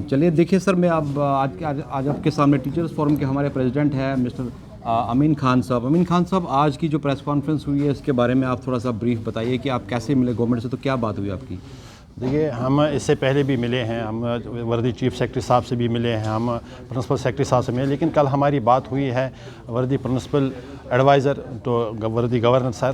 چلیے دیکھیے سر، میں اب آج آپ کے سامنے ٹیچرز فورم کے ہمارے پریزیڈنٹ ہیں مسٹر امین خان صاحب۔ امین خان صاحب، آج کی جو پریس کانفرنس ہوئی ہے اس کے بارے میں آپ تھوڑا سا بریف بتائیے کہ آپ کیسے ملے گورنمنٹ سے، تو کیا بات ہوئی آپ کی؟ دیکھیے، ہم اس سے پہلے بھی ملے ہیں، ہم وردی چیف سیکرٹری صاحب سے بھی ملے ہیں، ہم پرنسپل سیکرٹری صاحب سے ملے، لیکن کل ہماری بات ہوئی ہے وردی پرنسپل ایڈوائزر ٹو وردی گورنر سر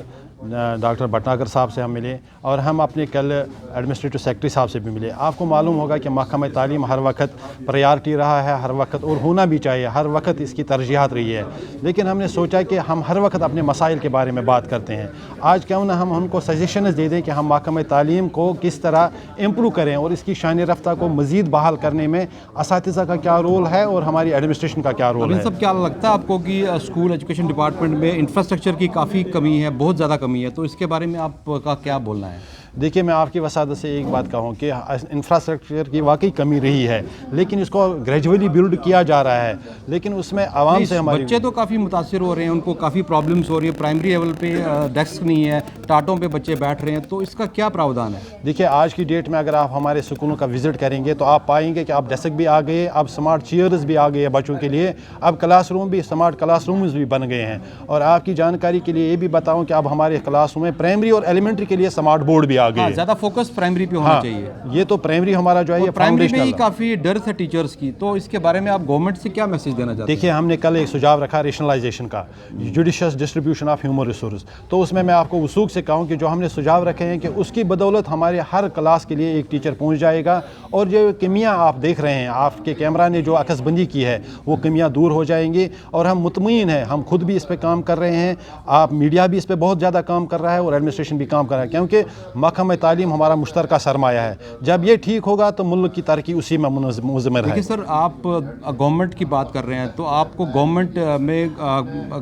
ڈاکٹر بھٹناگر صاحب سے ہم ملے، اور ہم اپنے کل ایڈمنسٹریٹو سیکرٹری صاحب سے بھی ملے۔ آپ کو معلوم ہوگا کہ محکمہ تعلیم ہر وقت پریارٹی رہا ہے، ہر وقت، اور ہونا بھی چاہیے، ہر وقت اس کی ترجیحات رہی ہے، لیکن ہم نے سوچا کہ ہم ہر وقت اپنے مسائل کے بارے میں بات کرتے ہیں۔ آج کیوں نہ ہم ان کو سجیشنز دے دیں کہ ہم محکمہ تعلیم کو کس طرح امپروو کریں اور اس کی شان رفتہ کو مزید بحال کرنے میں اساتذہ کا کیا رول ہے اور ہماری ایڈمنسٹریشن کا کیا رول ہے۔ سب کیا لگتا ہے آپ کو کہ اسکول ایجوکیشن ڈپارٹمنٹ میں انفراسٹرکچر کی کافی کمی ہے، بہت زیادہ کمی ہے، تو اس کے بارے میں آپ کا کیا بولنا ہے؟ دیکھیے، میں آپ کی وسادت سے ایک بات کہوں کہ انفراسٹرکچر کی واقعی کمی رہی ہے، لیکن اس کو گریجولی بلڈ کیا جا رہا ہے، لیکن اس میں عوام سے ہمارے بچے تو کافی متاثر ہو رہے ہیں، ان کو کافی پرابلمس ہو رہی ہے، پرائمری لیول پہ ڈیسک نہیں ہے، ٹاٹوں پہ بچے بیٹھ رہے ہیں، تو اس کا کیا پراودھان ہے؟ دیکھیے، آج کی ڈیٹ میں اگر آپ ہمارے اسکولوں کا وزٹ کریں گے تو آپ پائیں گے کہ اب ڈیسک بھی آ گئے، اب سمارٹ چیئرز بھی آ گئے ہیں بچوں کے لیے، اب کلاس روم بھی سمارٹ کلاس رومز بھی بن گئے ہیں، اور آپ کی جانکاری کے لیے یہ بھی بتاؤں کہ اب ہمارے کلاس روم میں پرائمری اور ایلیمنٹری کے لیے سمارٹ بورڈ بھی آ گئے ہیں۔ زیادہ فوکس پرائمری پہ ہونا چاہیے۔ یہ تو پرائمری ہمارا جو ہے یہ پرائمری میں ہی فاؤنڈیشنل کافی ڈر ہے ٹیچرز کی، تو اس کے بارے میں آپ گورنمنٹ سے کیا میسج دینا چاہتے ہیں؟ دیکھیے، ہم نے کل ایک سجھاؤ رکھا ریشنلائزیشن کا، جوڈیشس ڈسٹریبیوشن آف ہیومن ریسورس، تو اس میں عام کو وثوق سے کہوں کہ جو ہم نے سجھاؤ رکھے ہیں کہ اس کی بدولت ہمارے ہر کلاس کے لیے ایک ٹیچر پہنچ جائے گا، اور جو کمیاں آپ دیکھ رہے ہیں، آپ کے کیمرہ نے جو عکس بندی کی ہے، وہ کمیاں دور ہو جائیں گی، اور ہم مطمئن ہیں، ہم خود بھی اس پہ کام کر رہے ہیں، آپ میڈیا بھی اس پہ بہت زیادہ کام کر رہا ہے، اور ایڈمنسٹریشن بھی کام کر رہا ہے، کیونکہ محکمہ تعلیم ہمارا مشترکہ سرمایہ ہے۔ جب یہ ٹھیک ہوگا تو ملک کی ترقی اسی میں مضمر ہے۔ دیکھیے سر، آپ گورنمنٹ کی بات کر رہے ہیں، تو آپ کو گورنمنٹ میں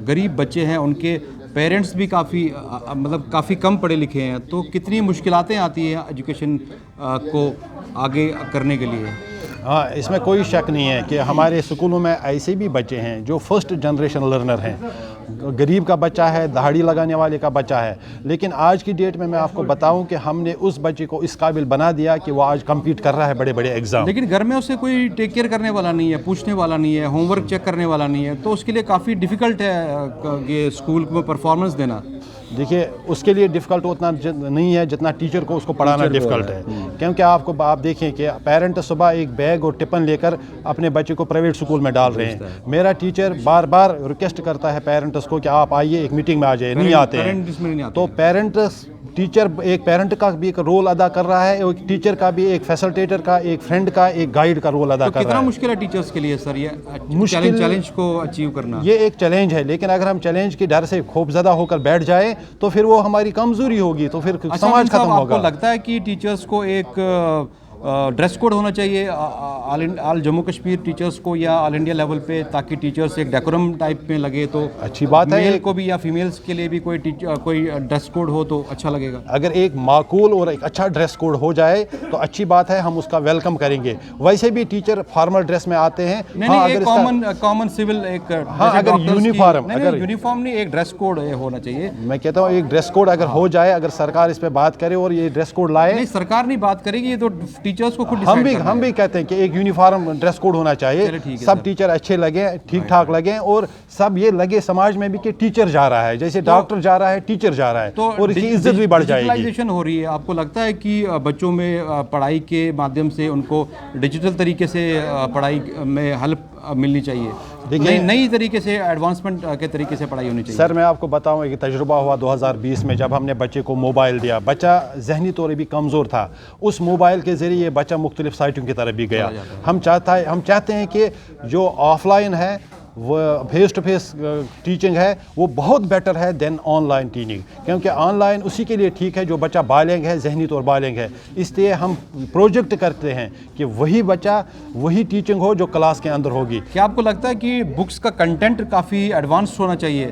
غریب بچے ہیں، ان کے پیرنٹس بھی کافی کم پڑھے لکھے ہیں، تو کتنی مشکلاتیں آتی ہیں ایجوکیشن کو آگے کرنے کے لیے؟ ہاں، اس میں کوئی شک نہیں ہے کہ ہمارے اسکولوں میں ایسے بھی بچے ہیں جو فرسٹ جنریشن لرنر ہیں، غریب کا بچہ ہے، دہاڑی لگانے والے کا بچہ ہے، لیکن آج کی ڈیٹ میں آپ کو بتاؤں کہ ہم نے اس بچے کو اس قابل بنا دیا کہ وہ آج کمپیٹ کر رہا ہے بڑے بڑے ایگزام۔ لیکن گھر میں اسے کوئی ٹیک کیئر کرنے والا نہیں ہے، پوچھنے والا نہیں ہے، ہوم ورک چیک کرنے والا نہیں ہے، تو اس کے لیے کافی ڈیفیکلٹ ہے یہ اسکول میں پرفارمنس دینا۔ دیکھیے، اس کے لیے ڈیفیکلٹ اتنا نہیں ہے جتنا ٹیچر کو اس کو پڑھانا ڈیفیکلٹ ہے، کیونکہ آپ دیکھیں کہ پیرنٹ صبح ایک بیگ اور ٹفن لے کر اپنے بچے کو پرائیویٹ اسکول میں ڈال رہے ہیں۔ میرا ٹیچر بار بار ریکویسٹ کرتا ہے پیرنٹس کو کہ آپ آئیے، ایک میٹنگ میں آ جائے، نہیں آتے ہیں، تو ایک پیرنٹ کا بھی ایک رول ادا کر رہا ہے، ایک ٹیچر کا بھی، ایک فیسلٹیٹر کا، ایک فرینڈ کا، ایک گائیڈ کا رول ادا کر رہا ہے۔ کتنا مشکل ہے ٹیچرز کے لیے سر یہ چیلنج کو اچیو کرنا؟ یہ ایک چیلنج ہے، لیکن اگر ہم چیلنج کے ڈر سے خوف زدہ ہو کر بیٹھ جائیں تو پھر وہ ہماری کمزوری ہوگی، تو پھر سماج ختم ہوگا۔ آپ کو لگتا ہے کہ ٹیچرز کو ایک ڈریس کوڈ ہونا چاہیے آل جموں کشمیر ٹیچرز کو یا آل انڈیا لیول پہ، تاکہ ٹیچرز ایک ڈیکورم ٹائپ میں لگے؟ تو اچھی بات ہے، میل کو بھی یا فیمیلز کے لیے بھی کوئی ڈریس کوڈ ہو تو اچھا لگے گا۔ اگر ایک معقول اور ایک اچھا ڈریس کوڈ ہو جائے تو اچھی بات ہے، ہم اس کا ویلکم کریں گے۔ ویسے بھی ٹیچر فارمل ڈریس میں آتے ہیں، کامن سول ایک یونیفارم نہیں، ایک ڈریس کوڈ ہونا چاہیے۔ میں کہتا ہوں ایک ڈریس کوڈ اگر ہو جائے، اگر سرکار اس پہ بات کرے اور یہ ڈریس کوڈ لائے۔ نہیں، سرکار نہیں بات کرے گی، یہ تو ٹیچرز کو خود ہم بھی کہتے ہیں کہ ایک یونیفارم ڈریس کوڈ ہونا چاہیے، سب ٹیچر اچھے لگیں، ٹھیک ٹھاک لگیں، اور سب یہ لگے سماج میں بھی کہ ٹیچر جا رہا ہے، جیسے ڈاکٹر جا رہا ہے، ٹیچر جا رہا ہے، اور اس کی عزت بھی بڑھ جائے گی۔ ڈیجیٹلائزیشن ہو رہی ہے، آپ کو لگتا ہے کہ بچوں میں پڑھائی کے مادھیم سے ان کو ڈیجیٹل طریقے سے پڑھائی میں ہیلپ ملنی چاہیے، نئی طریقے سے، ایڈوانسمنٹ کے طریقے سے پڑھائی ہونی چاہیے؟ سر، میں آپ کو بتاؤں ایک تجربہ ہوا 2020 میں، جب ہم نے بچے کو موبائل دیا، بچہ ذہنی طور بھی کمزور تھا، اس موبائل کے ذریعے یہ بچہ مختلف سائٹوں کی طرف بھی گیا۔ ہم چاہتے ہیں کہ جو آف لائن ہے، وہ فیس ٹو فیس ٹیچنگ ہے، وہ بہت بیٹر ہے دین آن لائن ٹیچنگ، کیونکہ آن لائن اسی کے لیے ٹھیک ہے جو بچہ بالغ ہے، ذہنی طور بالغ ہے۔ اس لیے ہم پروجیکٹ کرتے ہیں کہ وہی بچہ وہی ٹیچنگ ہو جو کلاس کے اندر ہوگی۔ کیا آپ کو لگتا ہے کہ بکس کا کنٹینٹ کافی ایڈوانس ہونا چاہیے؟